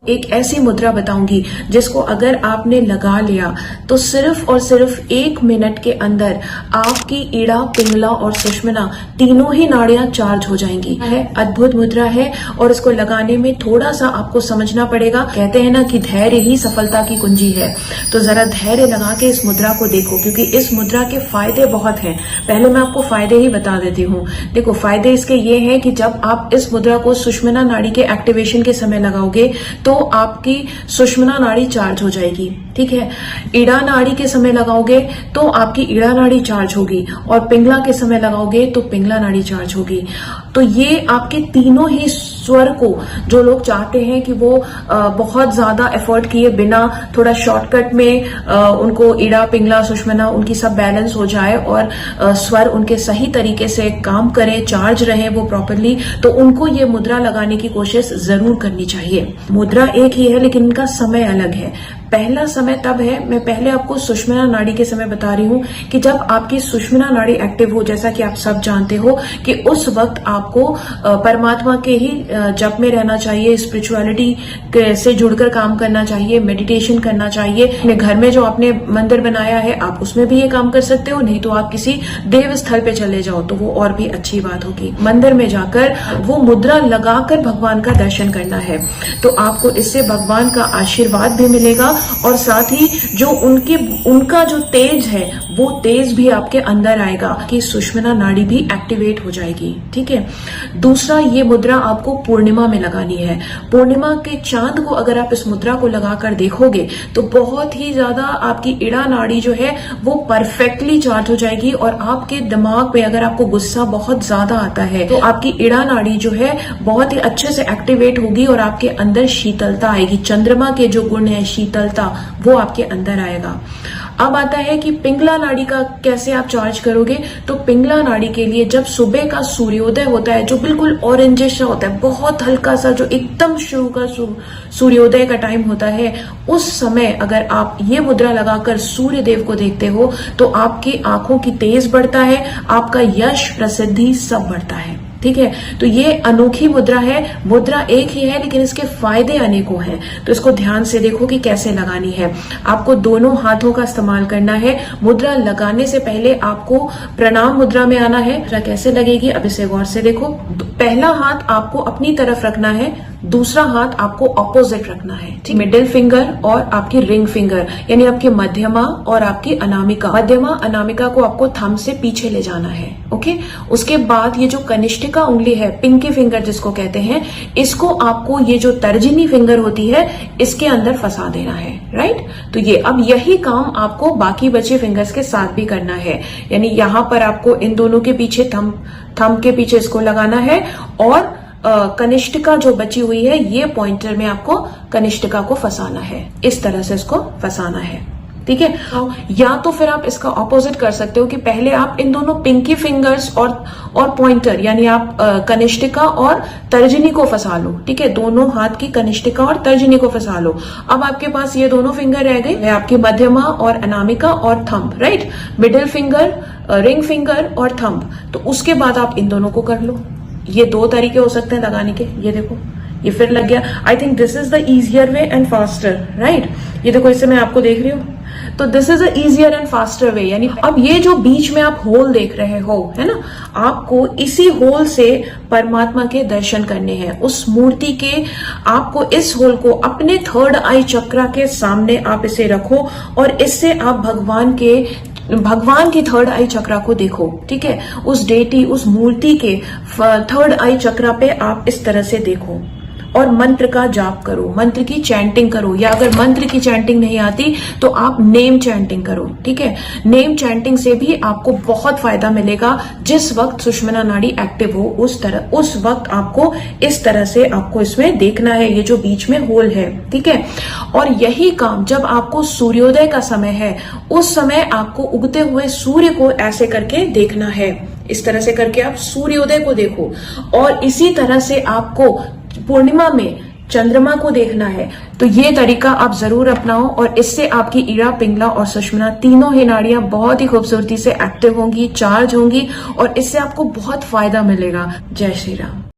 एक ऐसी मुद्रा बताऊंगी जिसको अगर आपने लगा लिया तो सिर्फ और सिर्फ 1 मिनट के अंदर आपकी ईड़ा, पिंगला और सुषुम्ना तीनों ही नाड़ियां चार्ज हो जाएंगी। है अद्भुत मुद्रा है और इसको लगाने में थोड़ा सा आपको समझना पड़ेगा। कहते हैं ना कि धैर्य ही सफलता की कुंजी है, तो जरा धैर्य लगा के इस मुद्रा को देखो, क्योंकि इस मुद्रा के फायदे बहुत हैं। पहले मैं आपको फायदे ही बता देती हूँ। देखो, फायदे इसके ये हैं कि जब आप इस मुद्रा को सुषुम्ना नाड़ी के एक्टिवेशन के समय लगाओगे तो आपकी सुषुम्ना नाड़ी चार्ज हो जाएगी। ठीक है, ईड़ा नाड़ी के समय लगाओगे तो आपकी ईड़ा नाड़ी चार्ज होगी और पिंगला के समय लगाओगे तो पिंगला नाड़ी चार्ज होगी। तो ये आपके तीनों ही स्वर को, जो लोग चाहते हैं कि वो बहुत ज्यादा एफर्ट किए बिना थोड़ा शॉर्टकट में उनको ईड़ा, पिंगला, सुषुम्ना उनकी सब बैलेंस हो जाए और स्वर उनके सही तरीके से काम करें, चार्ज रहे वो प्रॉपरली, तो उनको ये मुद्रा लगाने की कोशिश जरूर करनी चाहिए। मुद्रा एक ही है लेकिन इनका समय अलग है। पहला समय तब है, मैं पहले आपको सुषुम्ना नाड़ी के समय बता रही हूं कि जब आपकी सुषुम्ना नाड़ी एक्टिव हो, जैसा कि आप सब जानते हो कि उस वक्त आपको परमात्मा के ही जप में रहना चाहिए, स्पिरिचुअलिटी से जुड़कर काम करना चाहिए, मेडिटेशन करना चाहिए। अपने घर में जो आपने मंदिर बनाया है आप उसमें भी ये काम कर सकते हो, नहीं तो आप किसी देव स्थल पे चले जाओ तो वो और भी अच्छी बात होगी। मंदिर में जाकर वो मुद्रा लगाकर भगवान का दर्शन करना है, तो आपको इससे भगवान का आशीर्वाद भी मिलेगा और साथ ही जो उनका जो तेज है वो तेज भी आपके अंदर आएगा कि सुषुम्ना नाड़ी भी एक्टिवेट हो जाएगी। ठीक है, दूसरा, ये मुद्रा आपको पूर्णिमा में लगानी है। पूर्णिमा के चांद को अगर आप इस मुद्रा को लगाकर देखोगे तो बहुत ही ज्यादा आपकी ईड़ा नाड़ी जो है वो परफेक्टली चार्ज हो जाएगी और आपके दिमाग में अगर आपको गुस्सा बहुत ज्यादा आता है तो आपकी ईड़ा नाड़ी जो है बहुत ही अच्छे से एक्टिवेट होगी और आपके अंदर शीतलता आएगी। चंद्रमा के जो गुण है शीतलता, वो आपके अंदर आएगा। अब आता है कि पिंगला नाड़ी का कैसे आप चार्ज करोगे। तो पिंगला नाड़ी के लिए जब सुबह का सूर्योदय होता है, जो बिल्कुल ऑरेंजिश होता है, बहुत हल्का सा, जो एकदम शुरू का सूर्योदय का टाइम होता है, उस समय अगर आप ये मुद्रा लगाकर सूर्य देव को देखते हो तो आपकी आंखों की तेज बढ़ता है, आपका यश, प्रसिद्धि सब बढ़ता है। ठीक है, तो ये अनोखी मुद्रा है। मुद्रा एक ही है लेकिन इसके फायदे अनेकों हैं, तो इसको ध्यान से देखो कि कैसे लगानी है। आपको दोनों हाथों का इस्तेमाल करना है। मुद्रा लगाने से पहले आपको प्रणाम मुद्रा में आना है। मुद्रा कैसे लगेगी अब इसे गौर से देखो। पहला हाथ आपको अपनी तरफ रखना है, दूसरा हाथ आपको ऑपोजिट रखना है। ठीक, मिडिल फिंगर और आपकी रिंग फिंगर यानी आपकी मध्यमा और आपकी अनामिका, मध्यमा अनामिका को आपको थंब से पीछे ले जाना है। ओके, उसके बाद ये जो कनिष्ठिका उंगली है, पिंकी फिंगर जिसको कहते हैं, इसको आपको ये जो तर्जनी फिंगर होती है इसके अंदर फंसा देना है। राइट, तो ये अब यही काम आपको बाकी बचे फिंगर्स के साथ भी करना है, यानी यहां पर आपको इन दोनों के पीछे थंब के पीछे इसको लगाना है और कनिष्ठिका जो बची हुई है ये पॉइंटर में आपको कनिष्ठिका को फंसाना है, इस तरह से इसको फंसाना है। ठीक है, या तो फिर आप इसका ऑपोजिट कर सकते हो कि पहले आप इन दोनों पिंकी फिंगर्स और पॉइंटर यानी आप कनिष्ठिका और तर्जनी को फंसा लो। ठीक है, दोनों हाथ की कनिष्ठिका और तर्जनी को फंसा लो। अब आपके पास ये दोनों फिंगर रह गए, आपकी मध्यमा और अनामिका और thumb. Right, middle finger, ring finger और थंब। तो उसके बाद आप इन दोनों को कर लो। ये 2 तरीके हो सकते हैं लगाने के। ये देखो, ये फिर लग गया। I think this is the easier way and faster. Right, ये देखो, इससे मैं आपको देख रही हूँ, तो this is the easier and faster way. यानी अब ये जो बीच में आप होल देख रहे हो, है ना, आपको इसी होल से परमात्मा के दर्शन करने हैं, उस मूर्ति के। आपको इस होल को अपने थर्ड आई चक्रा के सामने आप इसे रखो और इससे आप भगवान की थर्ड आई चक्रा को देखो। ठीक है, उस डेटी, उस मूर्ति के थर्ड आई चक्रा पे आप इस तरह से देखो और मंत्र का जाप करो, मंत्र की चैंटिंग करो, या अगर मंत्र की चैंटिंग नहीं आती तो आप नेम चैंटिंग करो। ठीक है, नेम चैंटिंग से भी आपको बहुत फायदा मिलेगा। जिस वक्त सुषुम्ना नाड़ी एक्टिव हो उस वक्त आपको इस तरह से आपको इसमें देखना है, ये जो बीच में होल है। ठीक है, और यही काम जब आपको सूर्योदय का समय है, उस समय आपको उगते हुए सूर्य को ऐसे करके देखना है। इस तरह से करके आप सूर्योदय को देखो और इसी तरह से आपको पूर्णिमा में चंद्रमा को देखना है। तो ये तरीका आप जरूर अपनाओ और इससे आपकी ईड़ा, पिंगला और सुषुम्ना तीनों ही नाड़ियां बहुत ही खूबसूरती से एक्टिव होंगी, चार्ज होंगी और इससे आपको बहुत फायदा मिलेगा। जय श्री राम।